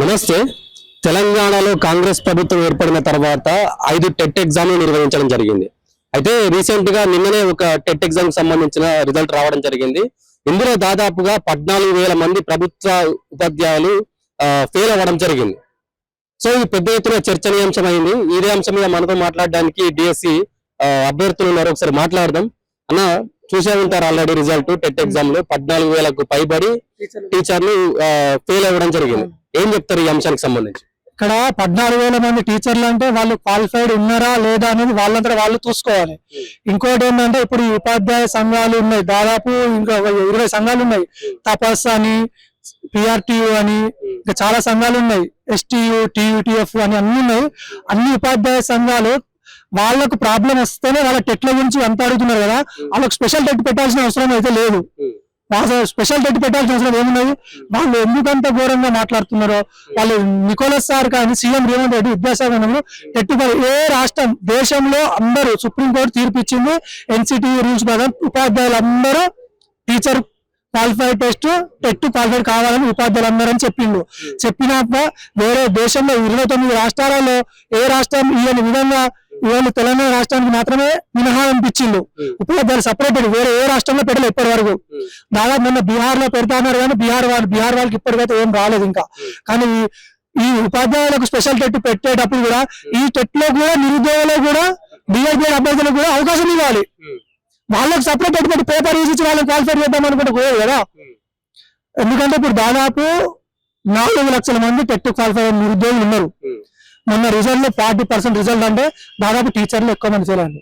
నమస్తే. తెలంగాణలో కాంగ్రెస్ ప్రభుత్వం ఏర్పడిన తర్వాత 5 టెట్ ఎగ్జామ్లు నిర్వహించడం జరిగింది. అయితే రీసెంట్ గా నిన్ననే ఒక టెట్ ఎగ్జామ్ కి సంబంధించిన రిజల్ట్ రావడం జరిగింది. ఇందులో దాదాపుగా 14,000 మంది ప్రభుత్వ ఉపాధ్యాయులు ఫెయిల్ అవ్వడం జరిగింది. సో ఇది పెద్ద ఎత్తున చర్చనీయాంశమైంది. ఇదే అంశం మీద మనతో మాట్లాడడానికి డిఎస్సి అభ్యర్థులు ఉన్నారు. ఒకసారి మాట్లాడదాం. అన్న, చూసే ఉంటారు ఆల్రెడీ రిజల్ట్. టెట్ ఎగ్జామ్ లో 14,000కు పైబడి టీచర్లు ఫెయిల్ అవ్వడం జరిగింది. ఏం చెప్తారు ఈ అంశానికి సంబంధించి? ఇక్కడ 14,000 మంది టీచర్లు అంటే వాళ్ళు క్వాలిఫైడ్ ఉన్నారా లేదా అనేది వాళ్ళంతా వాళ్ళు చూసుకోవాలి. ఇంకోటి ఏంటంటే ఇప్పుడు ఈ ఉపాధ్యాయ సంఘాలు ఉన్నాయి, దాదాపు ఇంకా 20 సంఘాలు ఉన్నాయి. తపస్ అని, పిఆర్టీయు అని, ఇంకా చాలా సంఘాలు ఉన్నాయి. ఎస్టీయు, టీయూటీఎఫ్ అని అన్ని ఉన్నాయి. అన్ని ఉపాధ్యాయ సంఘాలు వాళ్ళకు ప్రాబ్లం వస్తేనే వాళ్ళ టెట్ల గురించి అంత అడుగుతున్నారు కదా, వాళ్ళకి స్పెషల్ టెట్ పెట్టాల్సిన అవసరం అయితే లేదు. స్పెషల్ టెట్ పెట్టాల్సిన అవసరం ఏమున్నది? వాళ్ళు ఎందుకంత ఘోరంగా మాట్లాడుతున్నారో వాళ్ళు. నికోలస్ సార్ కానీ సీఎం రేవంత్ రెడ్డి విద్యాశాఖలో టెట్ ఏ రాష్ట్రం దేశంలో అందరూ సుప్రీంకోర్టు తీర్పు ఇచ్చింది. ఎన్సిటి రూల్స్ ప్రకారం ఉపాధ్యాయులు అందరూ teacher qualified test TET qualified కావాలని ఉపాధ్యాయులు అందరూ అని చెప్పిండు. చెప్పినాక వేరే దేశంలో 29 రాష్ట్రాలలో ఏ రాష్ట్రం ఈయన విధంగా ఇవాళ తెలంగాణ రాష్ట్రానికి మాత్రమే మినహా అనిపించిండు. ఉపాధ్యాయులు సపరేట్ వేరే ఏ రాష్ట్రంలో పెట్టలేదు ఇప్పటి వరకు. దాదాపు మొన్న బీహార్ లో పెడతా ఉన్నారు కానీ బీహార్ వాళ్ళకి ఇప్పటికైతే ఏం రాలేదు ఇంకా. కానీ ఈ ఉపాధ్యాయులకు స్పెషల్ టెట్ పెట్టేటప్పుడు కూడా ఈ టెట్ లో కూడా నిరుద్యోగులు కూడా డిఎస్బీ అభ్యర్థులకు కూడా అవకాశం ఇవ్వాలి. వాళ్ళకి సపరేట్ టెట్ పెట్టి పేపర్ యూజ్ ఇచ్చి వాళ్ళని క్వాలిఫై చేద్దాం అనుకుంటే పోయేది కదా. ఎందుకంటే ఇప్పుడు దాదాపు 4 లక్షల మంది టెట్ క్వాలిఫై అయిన నిరుద్యోగులు ఉన్నారు. మొన్న రిజల్ట్ లో 40% రిజల్ట్ అంటే దాదాపు టీచర్లు ఎక్కువ మంది చేయాలండి.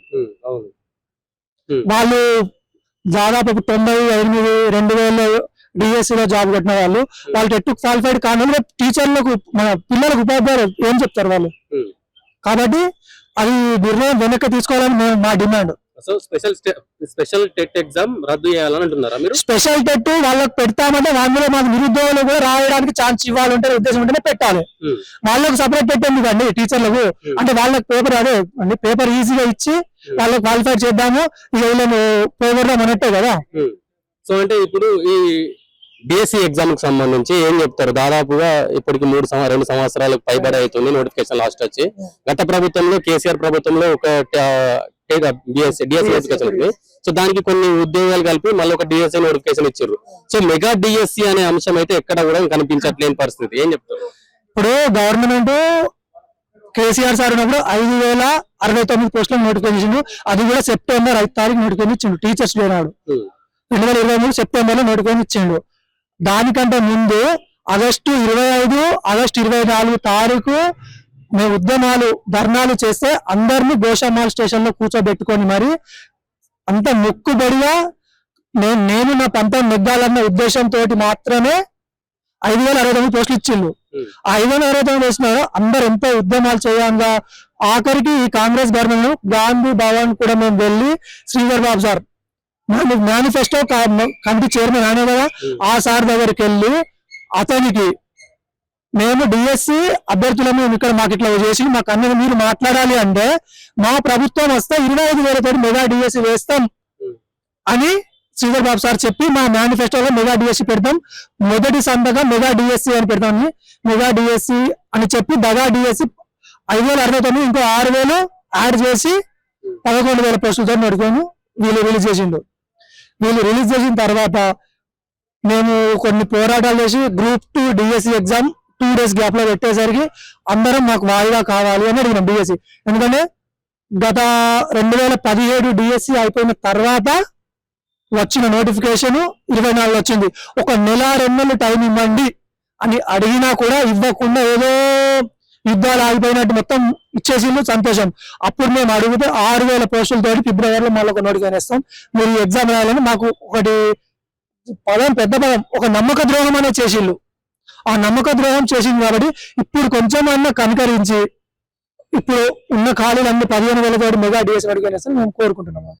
వాళ్ళు దాదాపు 98,000 డిఎస్సీలో జాబ్ కొట్టిన వాళ్ళు టెట్ క్వాలిఫైడ్ కానీ టీచర్లకు మన పిల్లలకు ఉపాధ్యాయులు ఏం చెప్తారు వాళ్ళు. కాబట్టి అది నిర్ణయం వెనక్కి తీసుకోవాలని మా డిమాండ్. స్పెషల్ టెట్ ఎగ్జామ్ రద్దు చేయాలని అంటున్నారా మీరు? స్పెషల్ టెట్ వాళ్ళకి పెడతామంటే అందులో మాకు నిరుద్యోగులు కూడా రాయడానికి ఛాన్స్ ఇవ్వాలంటే ఉద్దేశం ఉంటేనే పెట్టాలి. వాళ్ళకి సపరేట్ టెట్ ఎందుకండి టీచర్లకు? అంటే వాళ్ళకి పేపర్ అదే అండి, పేపర్ ఈజీగా ఇచ్చి వాళ్ళకి క్వాలిఫై చేద్దాము, పేపర్ లో మనట్టే కదా. సో అంటే ఇప్పుడు ఈ డిఎస్సి ఎగ్జామ్ కి సంబంధించి ఏం చెప్తారు? దాదాపుగా ఇప్పటికి 2 సంవత్సరాలకు పైబడి అవుతుంది నోటిఫికేషన్ లాస్ట్ వచ్చి. గత ప్రభుత్వంలో కేసీఆర్ ప్రభుత్వంలో ఒక డిఎస్సి నోటిఫికేషన్. సో దానికి కొన్ని ఉద్యోగాలు కలిపి మళ్ళీ ఒక డిఎస్సి నోటిఫికేషన్ ఇచ్చారు. సో మెగా డిఎస్సి అనే అంశం అయితే ఎక్కడ కూడా కనిపించట్లేని పరిస్థితి. ఏం చెప్తారు? ఇప్పుడు గవర్నమెంట్ కేసీఆర్ సార్ ఉన్నప్పుడు 5,069 పోస్టులకు నోటిఫికేషన్ ఇచ్చిండు. అది కూడా సెప్టెంబర్ 5 తారీఖు నోటిఫికేషన్ ఇచ్చిండు. టీచర్స్ డే నాడు 2023 సెప్టెంబర్ లో నోటిఫికేషన్ ఇచ్చిండు. దానికంటే ముందు ఆగస్టు 25, ఆగస్టు 24 తారీఖు మేము ఉద్యమాలు ధర్నాలు చేస్తే అందరినీ గోషామాల్ స్టేషన్ లో కూర్చోబెట్టుకొని మరి అంత మొక్కుబడిగా నేను నా పంతం నెగ్గాలన్న ఉద్దేశంతో మాత్రమే 5,069 పోస్టులు ఇచ్చిండు. ఆ 5,069 వేసిన అందరు ఎంతో ఉద్యమాలు చేయంగా ఆఖరికి ఈ కాంగ్రెస్ గవర్నమెంట్ గాంధీ భవన్ కూడా మేము వెళ్ళి Sridhar Babu sir manifesto committee chairman ఆయన కదా, ఆ సార్ దగ్గరికి వెళ్ళి అతనికి మేము డిఎస్సి అభ్యర్థులను ఇక్కడ మాకు ఇట్లా చేసి మాకు అన్నది మీరు మాట్లాడాలి అంటే మా ప్రభుత్వం వస్తే 25,000 మెగా డిఎస్సి వేస్తాం అని శ్రీధర్ బాబు సార్ చెప్పి మా మేనిఫెస్టోలో మెగా డిఎస్సి పెడతాం, మొదటి సంతకం మెగా డిఎస్సి అని పెడతాం, మెగా డిఎస్సి అని చెప్పి దగా డిఎస్సి 5,069 ఇంకో 6,000 యాడ్ చేసి 11,000 పోస్టులతో నడుకొని వీళ్ళు రిలీజ్ చేసిండు. వీళ్ళు రిలీజ్ చేసిన తర్వాత మేము కొన్ని పోరాటాలు చేసి group 2 DSC exam 2 days gap లో పెట్టేసరికి అందరం మాకు వాయిదా కావాలి అని అడిగినాం డిఎస్సి. ఎందుకంటే గత 2017 డిఎస్సి అయిపోయిన తర్వాత వచ్చిన నోటిఫికేషన్ 24 వచ్చింది. 1 నెల 2 నెలలు టైం ఇవ్వండి అని అడిగినా కూడా ఇవ్వకుండా ఏదో యుద్ధాలు ఆగిపోయినట్టు మొత్తం ఇచ్చేసిండు. సంతోషం. అప్పుడు మేము అడిగితే 6,000 పోస్టులతో ఫిబ్రవరిలో మళ్ళీ ఒక నోటిఫికేషన్ ఇస్తాం, మీరు ఎగ్జామ్ రాయాలని మాకు ఒకటి పెద్ద పదం ఒక నమ్మక ద్రోహం అనేది చేసిండు. ఆ నమ్మక ద్రోహం చేసింది కాబట్టి ఇప్పుడు కొంచెం అన్న కనికరించి ఇప్పుడు ఉన్న ఖాళీలన్నీ 15,000 మెగా డిఎస్సి నోటిఫికేషన్ మేము కోరుకుంటున్నాము.